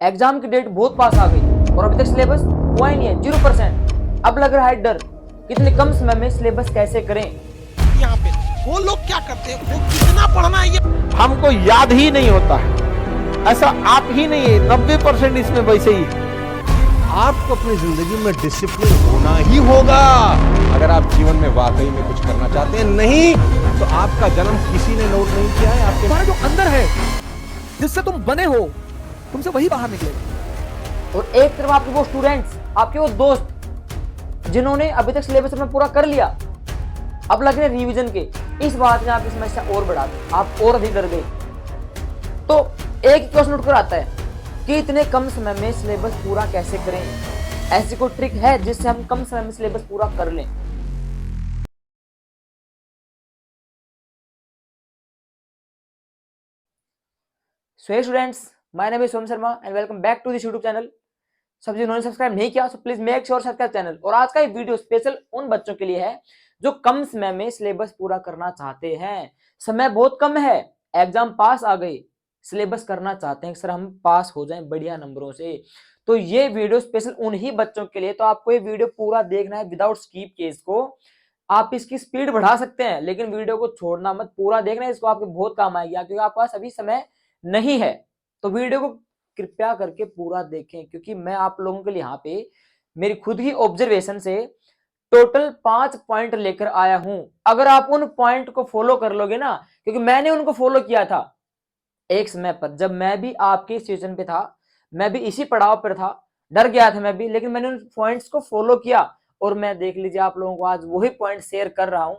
Exam की date बहुत पास आ गई और अभी तक सिलेबस हुआ ही नहीं है, 0%। अब लग रहा है डर, कितने कम समय में सिलेबस कैसे करें। यहाँ पे वो लोग क्या करते हैं, वो कितना पढ़ना है ये हमको याद ही नहीं होता है। ऐसा आप ही नहीं है, 90% इसमें वैसे ही है। आपको अपनी जिंदगी में डिसिप्लिन होना ही होगा अगर आप जीवन में वाकई में कुछ करना चाहते हैं। नहीं तो आपका जन्म किसी ने नोट नहीं किया है। आपके तुम्हारा जो अंदर है, जिससे तुम बने हो, तुमसे वही बाहर निकलेगा। और एक तरफ आपके वो स्टूडेंट्स, आपके वो दोस्त जिन्होंने अभी तक सिलेबस अपना पूरा कर लिया, अब लग रहे रिवीजन के। इस बात ने आपकी समस्या और बढ़ा दी, आप और अधिक डर गए। तो एक ही क्वेश्चन उठकर आता है कि इतने कम समय में सिलेबस पूरा कैसे करें। ऐसी कोई ट्रिक है जिससे हम कम समय में सिलेबस पूरा कर लें? So students, my name is Som Sharma and welcome back to this YouTube channel. सब जिन्होंने सब्सक्राइब नहीं किया so please make sure subscribe channel. और आज का ये वीडियो स्पेशल उन बच्चों के लिए है जो कम समय में सिलेबस पूरा करना चाहते हैं। समय बहुत कम है, एग्जाम पास आ गई, सिलेबस करना चाहते हैं सर हम पास हो जाएं बढ़िया नंबरों से। तो ये वीडियो स्पेशल उन्हीं बच्चों के लिए। तो आपको ये वीडियो पूरा देखना है विदाउट स्किप के। इसको आप इसकी स्पीड बढ़ा सकते हैं लेकिन वीडियो को छोड़ना मत, पूरा देखना है। इसको आपके बहुत काम आएगी क्योंकि आपके पास अभी समय नहीं है। तो वीडियो को कृपया करके पूरा देखें क्योंकि मैं आप लोगों के लिए यहाँ पे मेरी खुद ही ऑब्जर्वेशन से टोटल 5 पॉइंट लेकर आया हूं। अगर आप उन पॉइंट को फॉलो कर लोगे ना, क्योंकि मैंने उनको फॉलो किया था एक समय पर, जब मैं भी आपके सिचुएशन पे था, मैं भी इसी पड़ाव पर था, डर गया था मैं भी, लेकिन मैंने उन पॉइंट्स को फॉलो किया और मैं देख लीजिए आप लोगों को आज वही पॉइंट शेयर कर रहा हूं।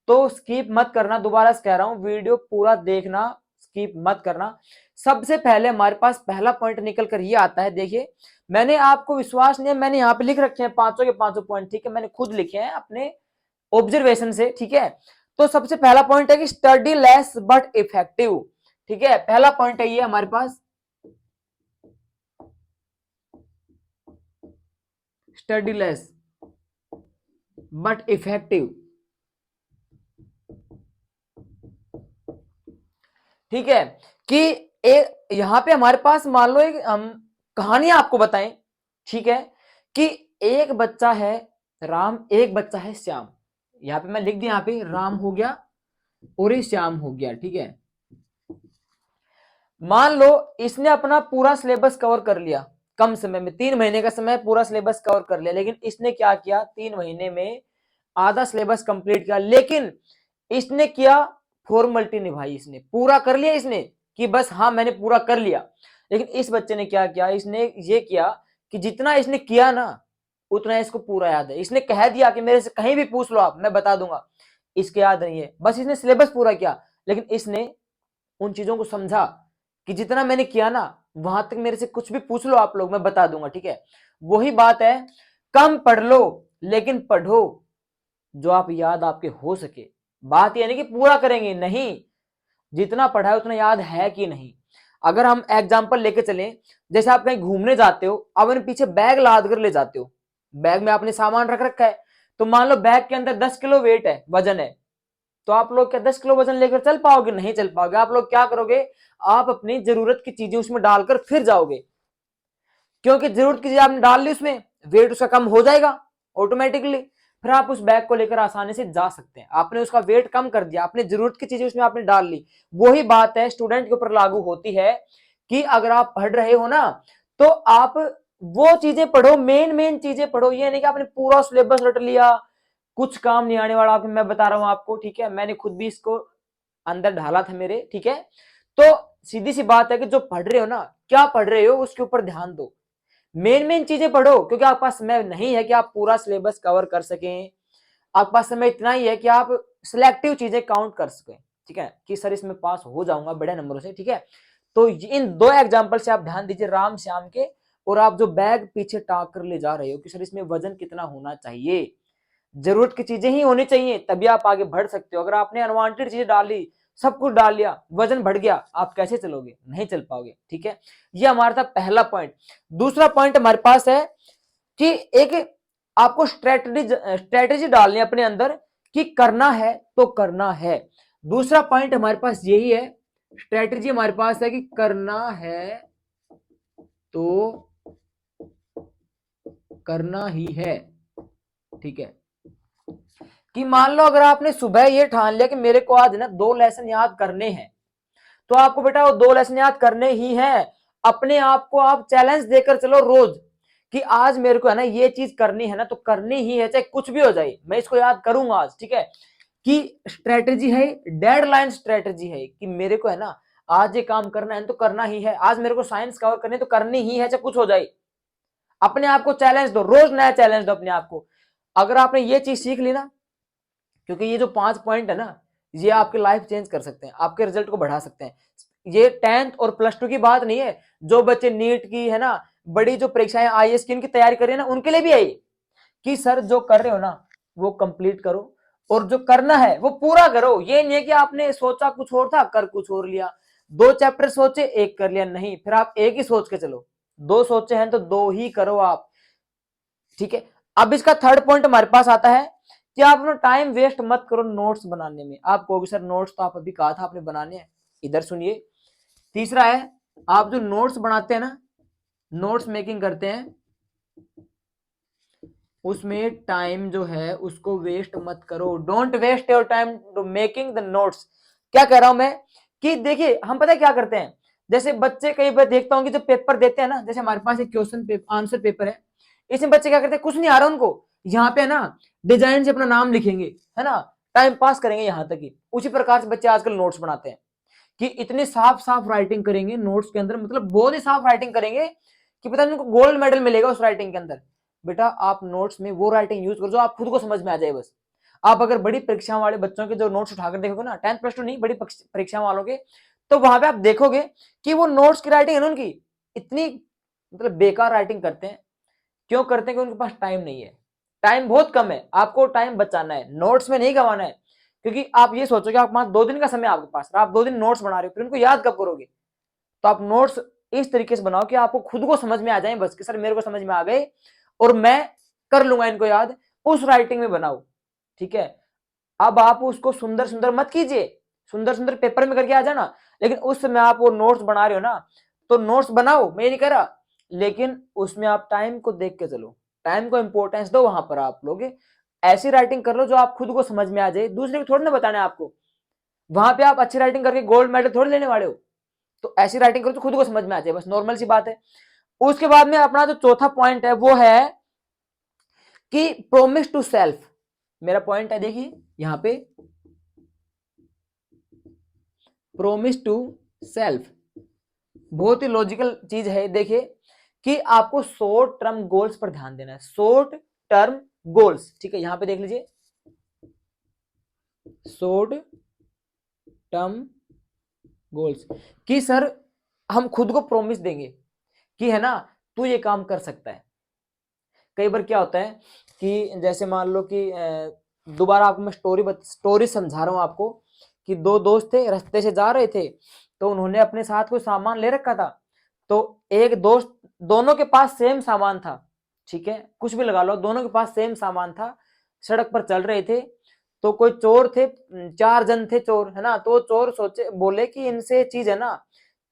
तो स्किप मत करना, दोबारा से कह रहा हूं वीडियो पूरा देखना, स्किप मत करना। सबसे पहले हमारे पास पहला पॉइंट निकल कर ये आता है। देखिए मैंने, आपको विश्वास नहीं है, मैंने यहाँ पे लिख रखे हैं पांचों के पांचों पॉइंट, ठीक है, मैंने खुद लिखे हैं अपने ऑब्जर्वेशन से, ठीक है। तो सबसे पहला पॉइंट है कि स्टडी लेस बट इफेक्टिव, ठीक है। पहला पॉइंट है ये हमारे पास, स्टडी लेस बट इफेक्टिव, ठीक है। कि यहां पे हमारे पास मान लो एक हम कहानी आपको बताएं, ठीक है, कि एक बच्चा है राम, एक बच्चा है श्याम। यहां पे मैं लिख दिया, यहां पे राम हो गया और ये श्याम हो गया, ठीक है। मान लो इसने अपना पूरा सिलेबस कवर कर लिया कम समय में, 3 महीने का समय पूरा सिलेबस कवर कर लिया, लेकिन इसने क्या किया, 3 महीने में आधा सिलेबस कंप्लीट किया। लेकिन इसने किया फॉर्मेलिटी निभाई, इसने पूरा कर लिया इसने कि बस हाँ मैंने पूरा कर लिया। लेकिन इस बच्चे ने क्या किया, इसने ये किया कि जितना इसने किया ना उतना इसको पूरा याद है। इसने कह दिया कि मेरे से कहीं भी पूछ लो आप, मैं बता दूंगा, इसके याद नहीं है, बस इसने सिलेबस पूरा किया। लेकिन इसने उन चीजों को समझा कि जितना मैंने किया ना वहां तक मेरे से कुछ भी पूछ लो आप लोग, मैं बता दूंगा, ठीक है। वही बात है, कम पढ़ लो लेकिन पढ़ो जो आप याद आपके हो सके। बात यह नहीं कि पूरा करेंगे, नहीं, जितना पढ़ा है उतना याद है कि नहीं। अगर हम एग्जाम्पल लेके चलें, जैसे आप कहीं घूमने जाते हो, आप अपने पीछे बैग लाद कर ले जाते हो, बैग में आपने सामान रख रखा है, तो मान लो बैग के अंदर 10 किलो वेट है, वजन है, तो आप लोग क्या 10 किलो वजन लेकर चल पाओगे? नहीं चल पाओगे। आप लोग क्या करोगे, आप अपनी जरूरत की चीजें उसमें डालकर फिर जाओगे, क्योंकि जरूरत की चीज आपने डाल ली उसमें, वेट उसका कम हो जाएगा ऑटोमेटिकली, फिर आप उस बैग को लेकर आसानी से जा सकते हैं। आपने उसका वेट कम कर दिया, आपने जरूरत की चीजें उसमें आपने डाल ली। वही बात है स्टूडेंट के ऊपर लागू होती है कि अगर आप पढ़ रहे हो ना तो आप वो चीजें पढ़ो, मेन मेन चीजें पढ़ो। ये नहीं कि आपने पूरा सिलेबस रट लिया, कुछ काम नहीं आने वाला आपको, मैं बता रहा हूं आपको, ठीक है। मैंने खुद भी इसको अंदर ढाला था मेरे, ठीक है। तो सीधी सी बात है कि जो पढ़ रहे हो ना, क्या पढ़ रहे हो उसके ऊपर ध्यान दो, मेन मेन चीजें पढ़ो, क्योंकि आपके पास समय नहीं है कि आप पूरा सिलेबस कवर कर सकें। आपके पास समय इतना ही है कि आप सिलेक्टिव चीजें काउंट कर सकें, ठीक है, कि सर इसमें पास हो जाऊंगा बड़े नंबरों से, ठीक है। तो इन 2 एग्जाम्पल से आप ध्यान दीजिए, राम श्याम के। और आप जो बैग पीछे टांग कर ले जा रहे हो कि सर इसमें वजन कितना होना चाहिए, जरूरत की चीजें ही होनी चाहिए, तभी आप आगे बढ़ सकते हो। अगर आपने अनवांटेड चीजें डाली, सब कुछ डाल लिया, वजन बढ़ गया, आप कैसे चलोगे? नहीं चल पाओगे, ठीक है। ये हमारा था पहला पॉइंट। दूसरा पॉइंट हमारे पास है कि एक आपको स्ट्रेटेजी डालनी है अपने अंदर कि करना है तो करना है। दूसरा पॉइंट हमारे पास यही है, स्ट्रेटेजी हमारे पास है कि करना है तो करना ही है। ठीक है, कि मान लो अगर आपने सुबह ये ठान लिया कि मेरे को आज ना 2 लेसन याद करने हैं, तो आपको बेटा वो 2 लेसन याद करने ही हैं। अपने आप को आप चैलेंज देकर चलो रोज कि आज मेरे को है ना ये चीज करनी है ना, तो करनी ही है, चाहे कुछ भी हो जाए मैं इसको याद करूंगा आज। ठीक है, कि स्ट्रेटेजी है, डेडलाइन स्ट्रेटेजी है कि मेरे को है ना आज ये काम करना है तो करना ही है। आज मेरे को साइंस कवर करनी तो करनी ही है, चाहे कुछ हो जाए। अपने आप को चैलेंज दो, रोज नया चैलेंज दो अपने आप को। अगर आपने ये चीज सीख ली ना, क्योंकि ये जो 5 पॉइंट है ना, ये आपकी लाइफ चेंज कर सकते हैं, आपके रिजल्ट को बढ़ा सकते हैं। ये 10th और +2 की बात नहीं है, जो बच्चे नीट की है ना, बड़ी जो परीक्षाएं IAS की इनकी तैयारी कर रहे हैं ना, उनके लिए भी है कि सर जो कर रहे हो ना वो कंप्लीट करो, और जो करना है वो पूरा करो। ये नहीं है कि आपने सोचा कुछ और था, कर कुछ और लिया। 2 चैप्टर सोचे, 1 कर लिया, नहीं, फिर आप एक ही सोच के चलो। 2 सोचे हैं तो 2 ही करो आप। ठीक है, अब इसका 3rd पॉइंट हमारे पास आता है कि आप अपना टाइम वेस्ट मत करो नोट्स बनाने में। आप कहोगे सर नोट्स तो आप अभी कहा था आपने बनाने हैं, इधर सुनिए। तीसरा है, आप जो नोट्स बनाते हैं ना, नोट्स मेकिंग करते हैं, उसमें टाइम जो है उसको वेस्ट मत करो। Don't waste your time to making the notes. क्या कह रहा हूं मैं कि देखिए हम पता है क्या करते हैं, जैसे बच्चे कई बार देखता हूं कि जो पेपर देते हैं ना, जैसे हमारे पास एक क्वेश्चन आंसर पेपर है, इसमें बच्चे क्या करते हैं, कुछ नहीं आ रहा उनको, यहाँ पे ना डिजाइन से अपना नाम लिखेंगे, है ना, टाइम पास करेंगे यहाँ तक ही। उसी प्रकार से बच्चे आजकल नोट्स बनाते हैं कि इतने साफ साफ राइटिंग करेंगे नोट्स के अंदर, मतलब बहुत ही साफ राइटिंग करेंगे कि पता नहीं उनको गोल्ड मेडल मिलेगा उस राइटिंग के अंदर। बेटा आप नोट्स में वो राइटिंग यूज करो जो आप खुद को समझ में आ जाए बस। आप अगर बड़ी परीक्षा वाले बच्चों के जो नोट्स उठाकर देखोगे ना, 10th +2 नहीं, बड़ी परीक्षा वालों के, तो वहां पे आप देखोगे कि वो नोट्स की राइटिंग है ना उनकी इतनी मतलब बेकार राइटिंग करते हैं। क्यों करते हैं? कि उनके पास टाइम नहीं है, टाइम बहुत कम है। आपको टाइम बचाना है, नोट्स में नहीं गंवाना है। क्योंकि आप ये सोचो कि आप 2 दिन का समय आपके पास, आप 2 दिन नोट्स बना रहे हो, फिर उनको याद कब करोगे? तो आप नोट्स इस तरीके से बनाओ कि आपको खुद को समझ में आ जाए बस, कि सर मेरे को समझ में आ गए और मैं कर लूंगा इनको याद, उस राइटिंग में बनाओ। ठीक है, अब आप उसको सुंदर सुंदर मत कीजिए, सुंदर सुंदर पेपर में करके आ जाना, लेकिन उस समय आप वो नोट्स बना रहे हो ना, तो नोट्स बनाओ, मैं नहीं कह रहा, लेकिन उसमें आप टाइम को देख के चलो, टाइम को इंपॉर्टेंस दो। वहां पर आप लोग ऐसी राइटिंग कर लो जो आप खुद को समझ में आ जाए, दूसरे को थोड़ी ना बताना है आपको। वहां पे आप अच्छी राइटिंग करके गोल्ड मेडल थोड़ी लेने वाले हो, तो ऐसी राइटिंग करो तो खुद को समझ में आ जाए, बस नॉर्मल सी बात है। उसके बाद में अपना जो चौथा पॉइंट है वो है कि प्रोमिस टू सेल्फ। मेरा पॉइंट है देखिए यहां पे, प्रोमिस टू सेल्फ बहुत ही लॉजिकल चीज है। देखिए कि आपको शॉर्ट टर्म गोल्स पर ध्यान देना है, शॉर्ट टर्म गोल्स। ठीक है, यहां पे देख लीजिए, शॉर्ट टर्म गोल्स, कि सर हम खुद को प्रॉमिस देंगे कि है ना तू ये काम कर सकता है। कई बार क्या होता है कि जैसे मान लो कि दोबारा आपको मैं स्टोरी समझा रहा हूं आपको, कि 2 दोस्त थे, रास्ते से जा रहे थे, तो उन्होंने अपने साथ कोई सामान ले रखा था। तो एक दोस्त, दोनों के पास सेम सामान था, ठीक है, कुछ भी लगा लो, दोनों के पास सेम सामान था, सड़क पर चल रहे थे। तो कोई चोर थे, 4 जन थे चोर, है ना, तो चोर सोचे, बोले कि इनसे चीज है ना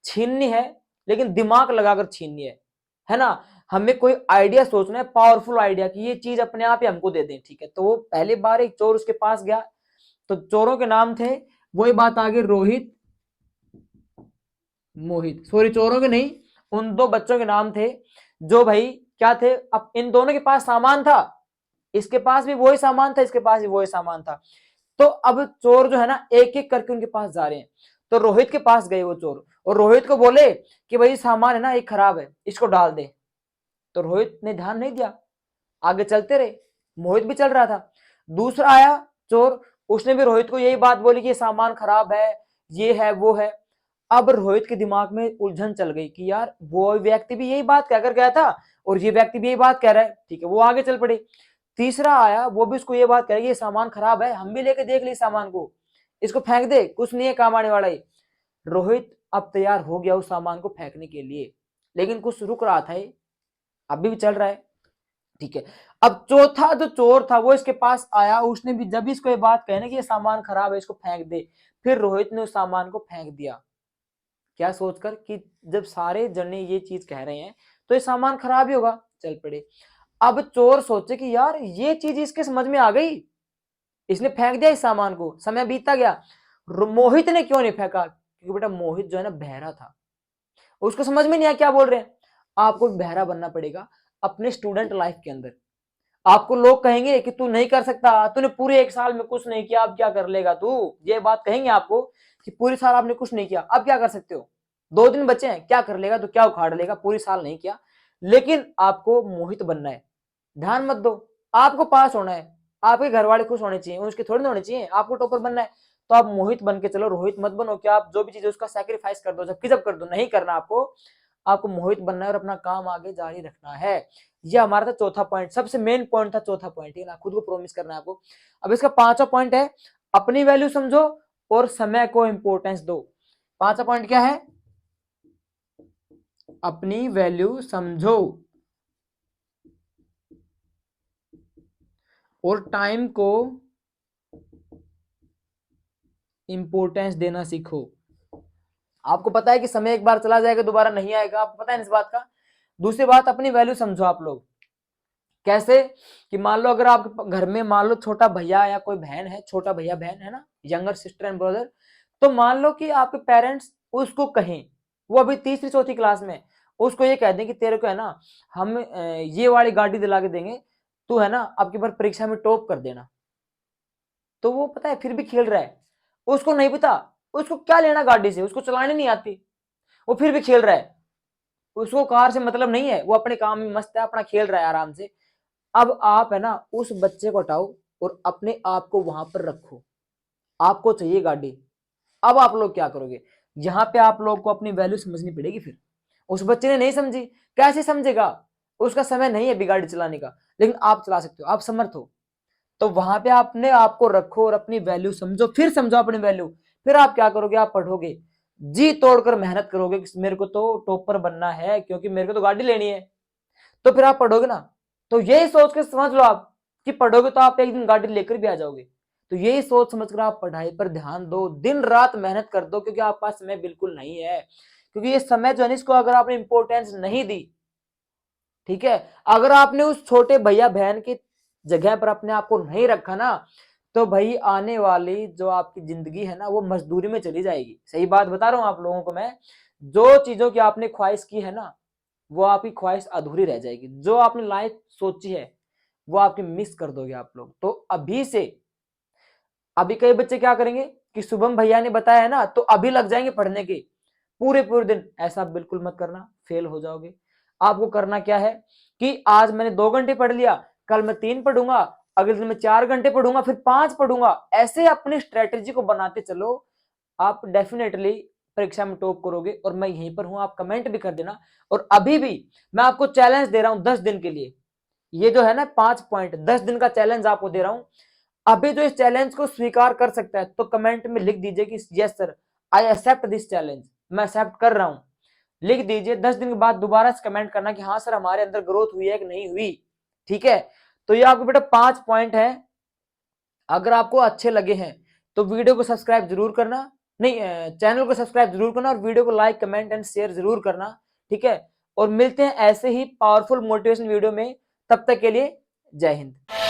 छीननी है, लेकिन दिमाग लगाकर छीननी है ना, हमें कोई आइडिया सोचना है, पावरफुल आइडिया, कि ये चीज अपने आप ही हमको दे दें। ठीक है, तो वो पहली बार एक चोर उसके पास गया, तो चोरों के नाम थे, वही बात आ गई, रोहित मोहित, सॉरी चोरों के नहीं, उन 2 बच्चों के नाम थे जो भाई क्या थे, अब इन दोनों के पास सामान था, इसके पास भी वही सामान था, इसके पास भी वही सामान था। तो अब चोर जो है ना एक एक करके उनके पास जा रहे हैं। तो रोहित के पास गए वो चोर, और रोहित को बोले कि भाई सामान है ना एक खराब है, इसको डाल दे। तो रोहित ने ध्यान नहीं दिया, आगे चलते रहे, मोहित भी चल रहा था। दूसरा आया चोर, उसने भी रोहित को यही बात बोली कि ये सामान खराब है, ये है वो है। अब रोहित के दिमाग में उलझन चल गई कि यार वो व्यक्ति भी यही बात कहकर गया था और ये व्यक्ति भी यही बात कह रहा है। ठीक है, वो आगे चल पड़े। तीसरा आया, वो भी उसको ये बात कह रहा है ये सामान खराब है, हम भी लेके देख ली सामान को, इसको फेंक दे, कुछ नहीं है, काम आने वाला है। रोहित अब तैयार हो गया उस सामान को फेंकने के लिए, लेकिन कुछ रुक रहा था, अभी भी चल रहा है। ठीक है, अब चौथा जो चोर था वो इसके पास आया, उसने भी जब इसको ये बात कही ना कि ये सामान खराब है, इसको फेंक दे, फिर रोहित ने उस सामान को फेंक दिया। क्या सोचकर कि जब सारे जने ये चीज कह रहे हैं तो ये सामान खराब ही होगा, चल पड़े। अब चोर सोचे कि यार ये चीज इसके समझ में आ गई, इसने फेंक दिया इस सामान को, समय बीतता गया। मोहित ने क्यों नहीं फेंका? क्योंकि बेटा मोहित जो है ना बहरा था, उसको समझ में नहीं आया क्या बोल रहे हैं। आपको बहरा बनना पड़ेगा अपने स्टूडेंट लाइफ के अंदर। आपको लोग कहेंगे कि तू नहीं कर सकता, तूने पूरे 1 साल में कुछ नहीं किया, अब क्या कर लेगा तू, ये बात कहेंगे आपको कि पूरी साल आपने कुछ नहीं किया, अब क्या कर सकते हो, 2 दिन बचे हैं, क्या कर लेगा, तो क्या उखाड़ लेगा, पूरी साल नहीं किया। लेकिन आपको मोहित बनना है, ध्यान मत दो, आपको पास होना है, आपके घर वाले खुश होने चाहिए, उसके थोड़ी ना होने चाहिए, आपको टॉपर बनना है। तो आप मोहित बन के चलो, रोहित मत बनो कि आप जो भी चीज है उसका सैक्रिफाइस कर दो, जबकि जब कर दो, नहीं करना आपको मोहित बनना है और अपना काम आगे जारी रखना है। ये हमारा था चौथा पॉइंट, सबसे मेन पॉइंट था चौथा पॉइंट, है ना, खुद को प्रॉमिस करना है आपको। अब इसका 5वां पॉइंट है अपनी वैल्यू समझो और समय को इंपॉर्टेंस दो। 5वां पॉइंट क्या है? अपनी वैल्यू समझो और टाइम को इंपॉर्टेंस देना सीखो। आपको पता है कि समय एक बार चला जाएगा, दोबारा नहीं आएगा, आपको पता है इस बात का। दूसरी बात, अपनी वैल्यू समझो आप लोग। कैसे? कि मान लो अगर आपके घर में मान लो छोटा भैया या कोई बहन है, छोटा भैया बहन है ना, यंगर सिस्टर एंड ब्रदर, तो मान लो कि आपके पेरेंट्स उसको कहें, वो अभी 3री 4थी क्लास में, उसको ये कह दें कि तेरे को है ना हम ये वाली गाड़ी दिला के देंगे, तू है ना आपकी बार परीक्षा में टॉप कर देना। तो वो पता है फिर भी खेल रहा है, उसको नहीं पता उसको क्या लेना गाड़ी से, उसको चलाने नहीं आती, वो फिर भी खेल रहा है, उसको कार से मतलब नहीं है, वो अपने काम में मस्त है, अपना खेल रहा है आराम से। अब आप है ना उस बच्चे को हटाओ और अपने आप को वहां पर रखो, आपको चाहिए गाड़ी। अब आप लोग क्या करोगे? यहाँ पे आप लोग को अपनी वैल्यू समझनी पड़ेगी। फिर उस बच्चे ने नहीं समझी, कैसे समझेगा, उसका समय नहीं है अभी गाड़ी चलाने का, लेकिन आप चला सकते हो, आप समर्थ हो, तो वहां पे आपने आपको रखो और अपनी वैल्यू समझो, फिर समझो अपनी वैल्यू। फिर आप क्या करोगे? आप पढ़ोगे, जी तोड़कर मेहनत करोगे कि मेरे को तो टॉपर बनना है क्योंकि मेरे को तो गाड़ी लेनी है। तो फिर आप पढ़ोगे ना, तो यही सोच के समझ लो आप कि पढ़ोगे तो आप एक दिन गाड़ी लेकर भी आ जाओगे। तो यही सोच समझकर आप पढ़ाई पर ध्यान दो, दिन रात मेहनत कर दो, क्योंकि आपके पास समय बिल्कुल नहीं है। क्योंकि ये समय जो है इसको अगर आपने इंपॉर्टेंस नहीं दी, ठीक है, अगर आपने उस छोटे भैया बहन की जगह पर अपने आप को नहीं रखा ना, तो भाई आने वाली जो आपकी जिंदगी है ना वो मजदूरी में चली जाएगी। सही बात बता रहा हूं आप लोगों को मैं, जो चीजों की आपने ख्वाहिश की है ना वो आपकी ख्वाहिश अधूरी रह जाएगी, जो आपने लाइफ सोची है वो आपकी मिस कर दोगे आप लोग। तो अभी से, अभी कई बच्चे क्या करेंगे कि शुभम भैया ने बताया है ना तो अभी लग जाएंगे पढ़ने के पूरे पूरे दिन। ऐसा बिल्कुल मत करना, फेल हो जाओगे। आपको करना क्या है कि आज मैंने 2 घंटे पढ़ लिया, कल मैं 3 पढ़ूंगा, अगले दिन मैं 4 घंटे पढ़ूंगा, फिर 5 पढ़ूंगा। ऐसे अपनी स्ट्रेटेजी को बनाते चलो, आप डेफिनेटली परीक्षा में टॉप करोगे। और मैं यहीं पर हूं, आप कमेंट भी कर देना। और अभी भी मैं आपको चैलेंज दे रहा हूं 10 दिन के लिए, ये जो है ना 5 पॉइंट 10 दिन का चैलेंज आपको दे रहा हूं। अभी जो इस चैलेंज को स्वीकार कर सकता है तो कमेंट में लिख दीजिए कि yes sir I accept this challenge, मैं एक्सेप्ट कर रहा हूं, लिख दीजिए। 10 दिन के बाद दोबारा से कमेंट करना कि हाँ सर हमारे अंदर ग्रोथ हुई है कि नहीं हुई, ठीक है। तो ये आपको बेटा 5 पॉइंट है, अगर आपको अच्छे लगे हैं तो वीडियो को सब्सक्राइब जरूर करना, नहीं चैनल को सब्सक्राइब जरूर करना और वीडियो को लाइक कमेंट एंड शेयर जरूर करना, ठीक है। और मिलते हैं ऐसे ही पावरफुल मोटिवेशन वीडियो में, तब तक के लिए जय हिंद।